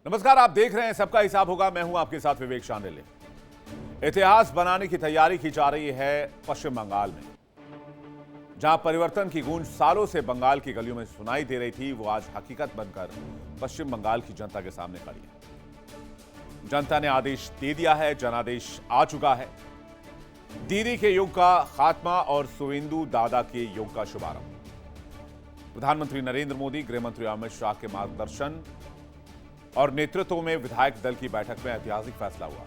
नमस्कार, आप देख रहे हैं सबका हिसाब होगा। मैं हूं आपके साथ विवेक शांडिल्य। इतिहास बनाने की तैयारी की जा रही है पश्चिम बंगाल में। जहां परिवर्तन की गूंज सालों से बंगाल की गलियों में सुनाई दे रही थी, वो आज हकीकत बनकर पश्चिम बंगाल की जनता के सामने खड़ी है। जनता ने आदेश दे दिया है, जनादेश आ चुका है। दीदी के युग का खात्मा और सुवेंदु दादा के युग का शुभारंभ। प्रधानमंत्री नरेंद्र मोदी, गृहमंत्री अमित शाह के मार्गदर्शन और नेतृत्व में विधायक दल की बैठक में ऐतिहासिक फैसला हुआ।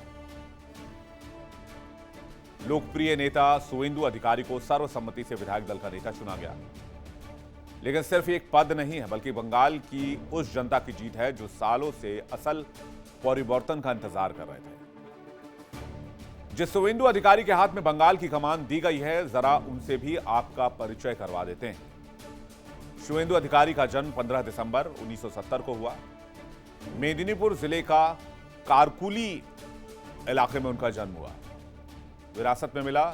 लोकप्रिय नेता सुवेंदु अधिकारी को सर्वसम्मति से विधायक दल का नेता चुना गया। लेकिन सिर्फ एक पद नहीं है, बल्कि बंगाल की उस जनता की जीत है जो सालों से असल परिवर्तन का इंतजार कर रहे थे। जिस सुवेंदु अधिकारी के हाथ में बंगाल की कमान दी गई है, जरा उनसे भी आपका परिचय करवा देते हैं। सुवेंदु अधिकारी का जन्म 15 दिसंबर 1970 को हुआ। मेदिनीपुर जिले का कारकुली इलाके में उनका जन्म हुआ। विरासत में मिला।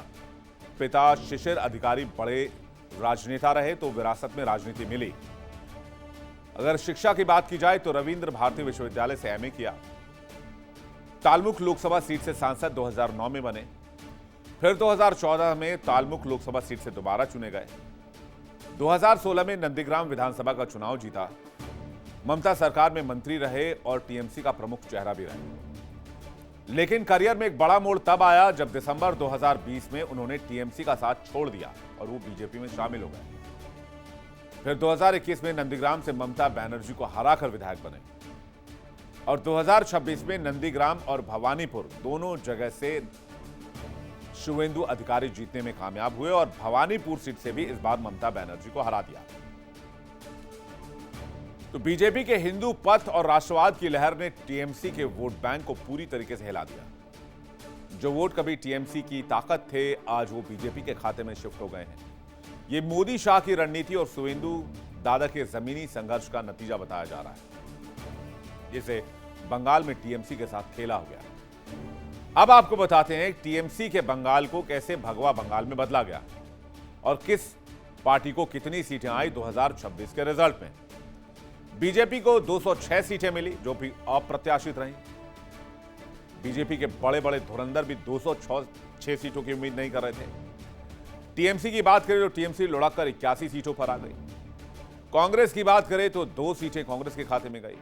पिता शिशिर अधिकारी बड़े राजनेता रहे, तो विरासत में राजनीति मिली। अगर शिक्षा की बात की जाए तो रविंद्र भारती विश्वविद्यालय से एमए किया। तालमुख लोकसभा सीट से सांसद 2009 में बने। फिर 2014 में तालमुख लोकसभा सीट से दोबारा चुने गए। 2016 में नंदीग्राम विधानसभा का चुनाव जीता। ममता सरकार में मंत्री रहे और टीएमसी का प्रमुख चेहरा भी रहे। लेकिन करियर में एक बड़ा मोड़ तब आया जब दिसंबर 2020 में उन्होंने टीएमसी का साथ छोड़ दिया और वो बीजेपी में शामिल हो गए। फिर 2021 में नंदीग्राम से ममता बनर्जी को हराकर विधायक बने और 2026 में नंदीग्राम और भवानीपुर दोनों जगह से सुवेंदु अधिकारी जीतने में कामयाब हुए और भवानीपुर सीट से भी इस बार ममता बनर्जी को हरा दिया। तो बीजेपी के हिंदू पथ और राष्ट्रवाद की लहर ने टीएमसी के वोट बैंक को पूरी तरीके से हिला दिया। जो वोट कभी टीएमसी की ताकत थे, आज वो बीजेपी के खाते में शिफ्ट हो गए हैं। ये मोदी शाह की रणनीति और सुवेंदु दादा के जमीनी संघर्ष का नतीजा बताया जा रहा है, जिसे बंगाल में टीएमसी के साथ खेला हो गया। अब आपको बताते हैं टीएमसी के बंगाल को कैसे भगवा बंगाल में बदला गया और किस पार्टी को कितनी सीटें आई 2026 के रिजल्ट में। बीजेपी को 206 सीटें मिली, जो भी अप्रत्याशित रही। बीजेपी के बड़े बड़े धुरंधर भी 206 सीटों की उम्मीद नहीं कर रहे थे। टीएमसी की बात करें तो टीएमसी लुढ़ककर 81 सीटों पर आ गई। कांग्रेस की बात करें तो 2 सीटें कांग्रेस के खाते में गई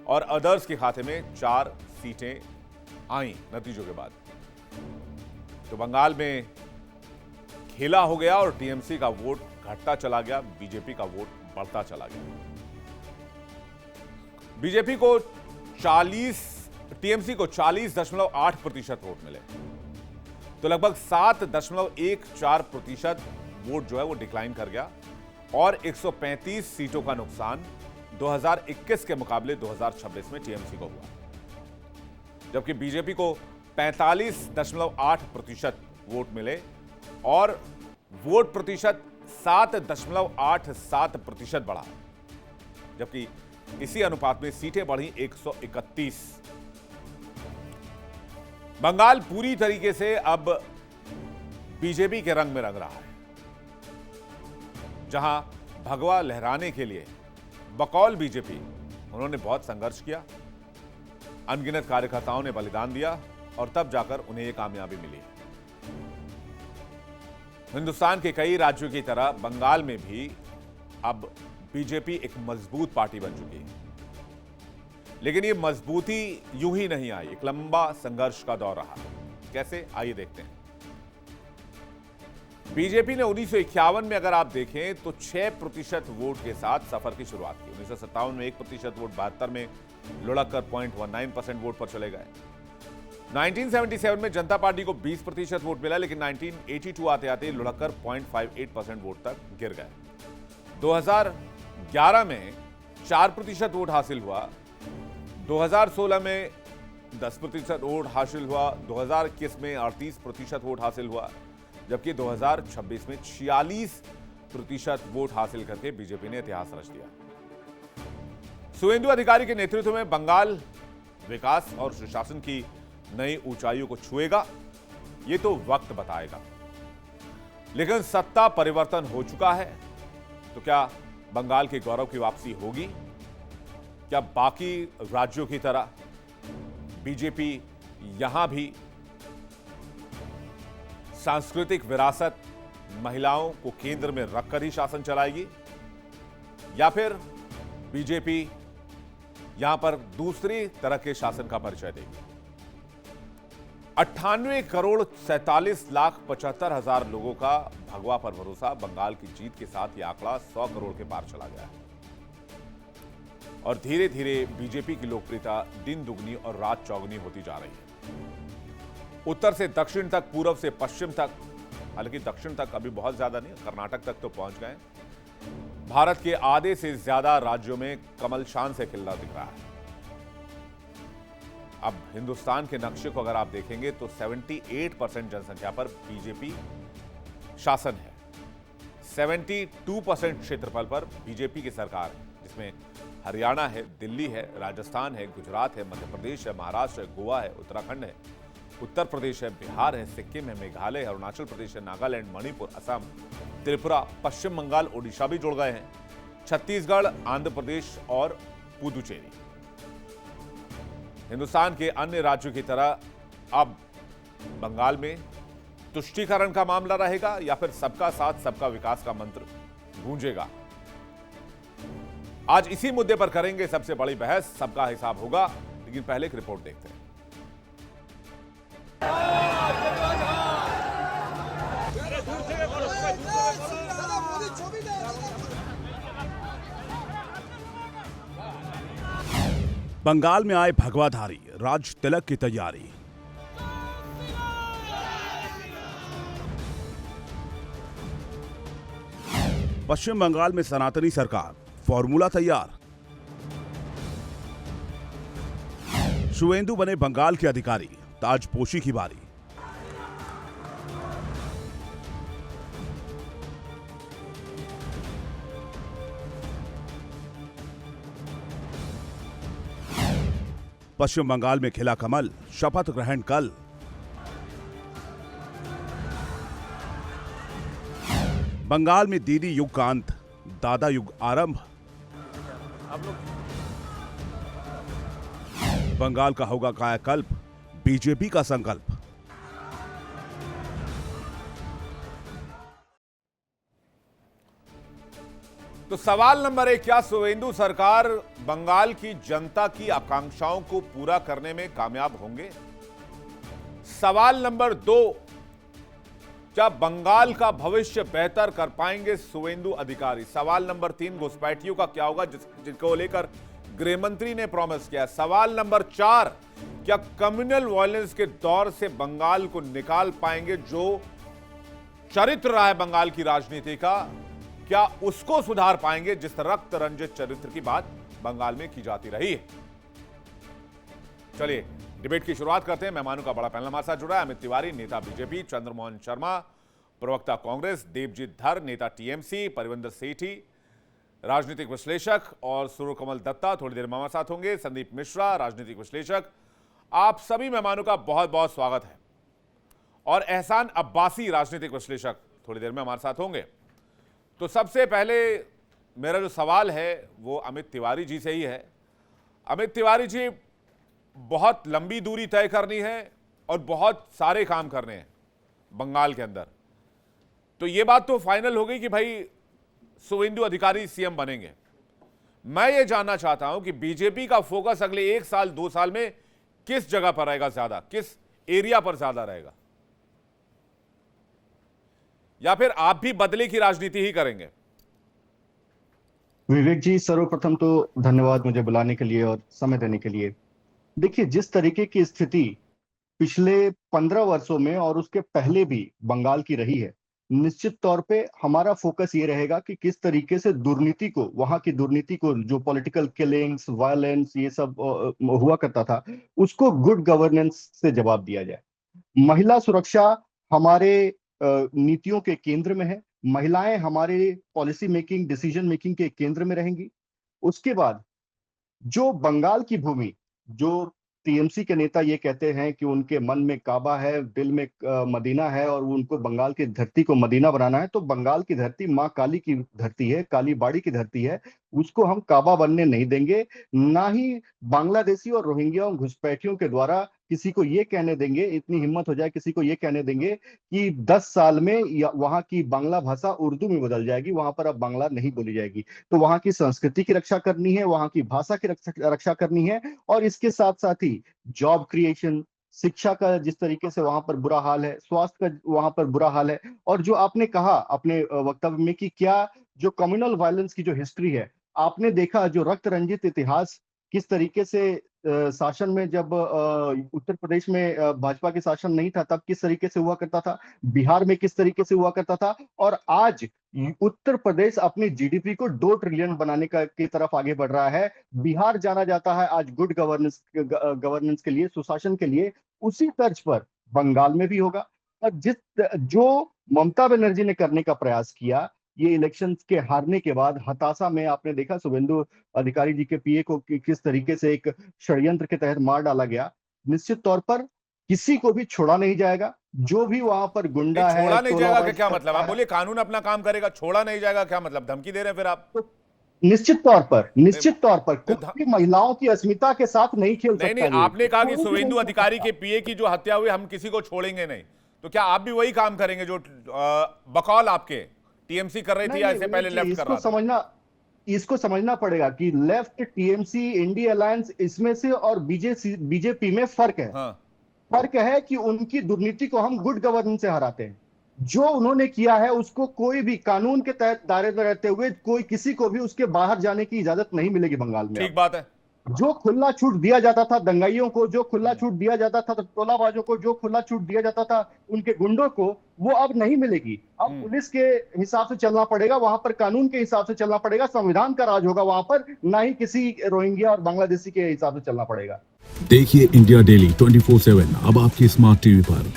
और अदर्स के खाते में 4 सीटें आई नतीजों के बाद। तो बंगाल में खेला हो गया और टीएमसी का वोट घटता चला गया, बीजेपी का वोट बढ़ता चला गया। बीजेपी को 40, टीएमसी को 40.8% वोट मिले, तो लगभग 7.14% वोट जो है वो डिक्लाइन कर गया और 135 सीटों का नुकसान 2021 के मुकाबले 2026 में टीएमसी को हुआ। जबकि बीजेपी को 45.8% वोट मिले और वोट प्रतिशत 7.87% बढ़ा, जबकि इसी अनुपात में सीटें बढ़ी 131। बंगाल पूरी तरीके से अब बीजेपी के रंग में रंग रहा है। जहां भगवा लहराने के लिए बकौल बीजेपी उन्होंने बहुत संघर्ष किया, अनगिनत कार्यकर्ताओं ने बलिदान दिया और तब जाकर उन्हें यह कामयाबी मिली। हिंदुस्तान के कई राज्यों की तरह बंगाल में भी अब बीजेपी एक मजबूत पार्टी बन चुकी है। लेकिन ये मजबूती यूं ही नहीं आई, एक लंबा संघर्ष का दौर रहा। कैसे, आइए देखते हैं। बीजेपी ने 1951 में अगर आप देखें तो 6% वोट के साथ सफर की शुरुआत की। 1957 में 1% वोट, 72 में लुढ़ककर 0.19% वोट पर चले गए। 1977 में जनता पार्टी को 20% वोट मिला, लेकिन 1982 आते आते लुढ़ककर 0.58% वोट तक गिर गए। 2011 में 4% वोट हासिल हुआ। 2016 में 10% वोट हासिल हुआ। 2021 में 38% वोट हासिल हुआ, जबकि 2026 में 46% वोट हासिल करके बीजेपी ने इतिहास रच दिया। सुवेंदु अधिकारी के नेतृत्व में बंगाल विकास और सुशासन की नई ऊंचाइयों को छुएगा, ये तो वक्त बताएगा। लेकिन सत्ता परिवर्तन हो चुका है, तो क्या बंगाल के गौरव की वापसी होगी? क्या बाकी राज्यों की तरह बीजेपी यहां भी सांस्कृतिक विरासत, महिलाओं को केंद्र में रखकर ही शासन चलाएगी, या फिर बीजेपी यहां पर दूसरी तरह के शासन का परिचय देगी? 98 करोड़ 47,75,000 लोगों का भगवा पर भरोसा। बंगाल की जीत के साथ यह आंकड़ा 100 करोड़ के पार चला गया है और धीरे धीरे बीजेपी की लोकप्रियता दिन दुगनी और रात चौगुनी होती जा रही है। उत्तर से दक्षिण तक, पूर्व से पश्चिम तक, हालांकि दक्षिण तक अभी बहुत ज्यादा नहीं, कर्नाटक तक तो पहुंच गए। भारत के आधे से ज्यादा राज्यों में कमल शान से खिलना दिख रहा है। अब हिंदुस्तान के नक्शे को अगर आप देखेंगे तो 78% जनसंख्या पर बीजेपी शासन है। 72% क्षेत्रफल पर बीजेपी की सरकार है, जिसमें हरियाणा है, दिल्ली है, राजस्थान है, गुजरात है, मध्य प्रदेश है, महाराष्ट्र है, गोवा है, उत्तराखंड है, उत्तर प्रदेश है, बिहार है, सिक्किम है, मेघालय है, अरुणाचल प्रदेश है, नागालैंड, मणिपुर, असम, त्रिपुरा, पश्चिम बंगाल, ओडिशा भी जुड़ गए हैं, छत्तीसगढ़, आंध्र प्रदेश और पुदुचेरी। हिंदुस्तान के अन्य राज्यों की तरह अब बंगाल में तुष्टीकरण का मामला रहेगा या फिर सबका साथ सबका विकास का मंत्र गूंजेगा? आज इसी मुद्दे पर करेंगे सबसे बड़ी बहस। सबका हिसाब होगा, लेकिन पहले एक रिपोर्ट देखते हैं। बंगाल में आए भगवाधारी, राज तिलक की तैयारी। पश्चिम बंगाल में सनातनी सरकार, फॉर्मूला तैयार। शुवेंदु बने बंगाल के अधिकारी, ताजपोशी की बारी। पश्चिम बंगाल में खिला कमल, शपथ ग्रहण कल। बंगाल में दीदी युग का अंत, दादा युग आरंभ। बंगाल का होगा कायाकल्प, बीजेपी का संकल्प। तो सवाल नंबर 1, क्या शुवेंदु सरकार बंगाल की जनता की आकांक्षाओं को पूरा करने में कामयाब होंगे? सवाल नंबर 2, क्या बंगाल का भविष्य बेहतर कर पाएंगे शुवेंदु अधिकारी? सवाल नंबर 3, घुसपैठियों का क्या होगा जिनको लेकर गृह मंत्री ने प्रॉमिस किया? सवाल नंबर 4, क्या कम्युनल वायलेंस के दौर से बंगाल को निकाल पाएंगे? जो चरित्र रहा है बंगाल की राजनीति का, क्या उसको सुधार पाएंगे जिस रक्त रंजित चरित्र की बात बंगाल में की जाती रही है? चलिए डिबेट की शुरुआत करते हैं। मेहमानों का बड़ा पैनल हमारे साथ जुड़ा है। अमित तिवारी, नेता बीजेपी, चंद्रमोहन शर्मा, प्रवक्ता कांग्रेस, देवजीत धर, नेता टीएमसी, परिविंदर सेठी, राजनीतिक विश्लेषक, और सूर्यकमल दत्ता थोड़ी देर में हमारे साथ होंगे, संदीप मिश्रा, राजनीतिक विश्लेषक। आप सभी मेहमानों का बहुत बहुत स्वागत है। और एहसान अब्बासी, राजनीतिक विश्लेषक, थोड़ी देर में हमारे साथ होंगे। तो सबसे पहले मेरा जो सवाल है वो अमित तिवारी जी से ही है। अमित तिवारी जी, बहुत लंबी दूरी तय करनी है और बहुत सारे काम करने हैं बंगाल के अंदर, तो ये बात तो फाइनल हो गई कि भाई शुवेंदु अधिकारी सीएम बनेंगे। मैं ये जानना चाहता हूं कि बीजेपी का फोकस अगले 1 साल 2 साल में किस जगह पर रहेगा, ज्यादा किस एरिया पर ज्यादा रहेगा, या फिर आप भी बदले की राजनीति ही करेंगे? विवेक जी, सर्वप्रथम तो धन्यवाद मुझे बुलाने के लिए और समय देने के लिए। देखिए, जिस तरीके की स्थिति पिछले 15 वर्षों में और उसके पहले भी बंगाल की रही है, निश्चित तौर पे हमारा फोकस ये रहेगा कि किस तरीके से दुर्नीति को, वहां की दुर्नीति को, जो पॉलिटिकल किलिंग्स, वायलेंस, ये सब हुआ करता था, उसको गुड गवर्नेंस से जवाब दिया जाए। महिला सुरक्षा हमारे नीतियों के केंद्र में है। महिलाएं हमारे पॉलिसी मेकिंग, डिसीजन मेकिंग के केंद्र में रहेंगी। उसके बाद जो बंगाल की भूमि, जो टीएमसी के नेता ये कहते हैं कि उनके मन में काबा है, दिल में मदीना है और उनको बंगाल की धरती को मदीना बनाना है, तो बंगाल की धरती माँ काली की धरती है, काली बाड़ी की धरती है। उसको हम काबा बनने नहीं देंगे। ना ही बांग्लादेशी और रोहिंग्या और घुसपैठियों के द्वारा किसी को ये कहने देंगे, इतनी हिम्मत हो जाए किसी को ये कहने देंगे कि 10 साल में वहां की बांग्ला भाषा उर्दू में बदल जाएगी, वहां पर अब बांग्ला नहीं बोली जाएगी। तो वहां की संस्कृति की रक्षा करनी है, वहां की भाषा की रक्षा करनी है, और इसके साथ साथ ही जॉब क्रिएशन, शिक्षा का जिस तरीके से वहां पर बुरा हाल है, स्वास्थ्य का वहां पर बुरा हाल है, और जो आपने कहा अपने वक्तव्य में कि क्या जो कम्युनल वायलेंस की जो हिस्ट्री है, आपने देखा जो रक्त रंजित इतिहास किस तरीके से शासन में, जब उत्तर प्रदेश में भाजपा के शासन नहीं था तब किस तरीके से हुआ करता था, बिहार में किस तरीके से हुआ करता था, और आज उत्तर प्रदेश अपनी जीडीपी को 2 ट्रिलियन बनाने की तरफ आगे बढ़ रहा है। बिहार जाना जाता है आज गुड गवर्नेंस के लिए, सुशासन के लिए। उसी तर्ज पर बंगाल में भी होगा। और जो ममता बनर्जी ने करने का प्रयास किया, ये इलेक्शन के हारने के बाद हताशा में, आपने देखा शुभेंदु अधिकारी जी के पीए को किस तरीके से एक षड्यंत्र के तहत मार डाला गया। निश्चित तौर पर किसी को भी छोड़ा नहीं जाएगा, जो भी वहां पर गुंडा है। छोड़ा नहीं जाएगा का क्या मतलब? आप बोलिए कानून अपना काम करेगा, छोड़ा नहीं जाएगा क्या मतलब? धमकी दे रहे हैं फिर आप? तो निश्चित तौर पर कोई महिलाओं की अस्मिता के साथ नहीं खेल सकता। नहीं, आपने कहा कि शुभेंदु अधिकारी के पीए की जो हत्या हुई, हम किसी को छोड़ेंगे नहीं, तो क्या आप भी वही काम करेंगे जो बकौल आपके टीएमसी कर रही थी या इससे पहले लेफ्ट कर रहा था? इसको समझना पड़ेगा कि लेफ्ट, टीएमसी, इंडिया अलायंस, इसमें से और बीजेपी में फर्क है। हाँ। फर्क है कि उनकी दुर्नीति को हम गुड गवर्नेंस से हराते हैं। जो उन्होंने किया है उसको कोई भी कानून के तहत दायरे में रहते हुए कोई किसी को भी उसके बाहर जाने की इजाजत नहीं मिलेगी बंगाल में। ठीक बात है। जो खुला छूट दिया जाता था दंगाइयों को, जो खुला छूट दिया जाता था टोलाबाजों को, जो खुला छूट दिया जाता था उनके गुंडों को, वो अब नहीं मिलेगी। अब पुलिस के हिसाब से चलना पड़ेगा, वहां पर कानून के हिसाब से चलना पड़ेगा, संविधान का राज होगा वहां पर, ना ही किसी रोहिंग्या और बांग्लादेशी के हिसाब से चलना पड़ेगा। देखिए इंडिया डेली 24/7 अब आपकी स्मार्ट टीवी पर।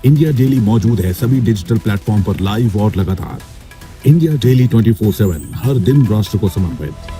इंडिया डेली मौजूद है सभी डिजिटल प्लेटफॉर्म पर लाइव और लगातार। इंडिया डेली 24/7 हर दिन राष्ट्र को समर्पित।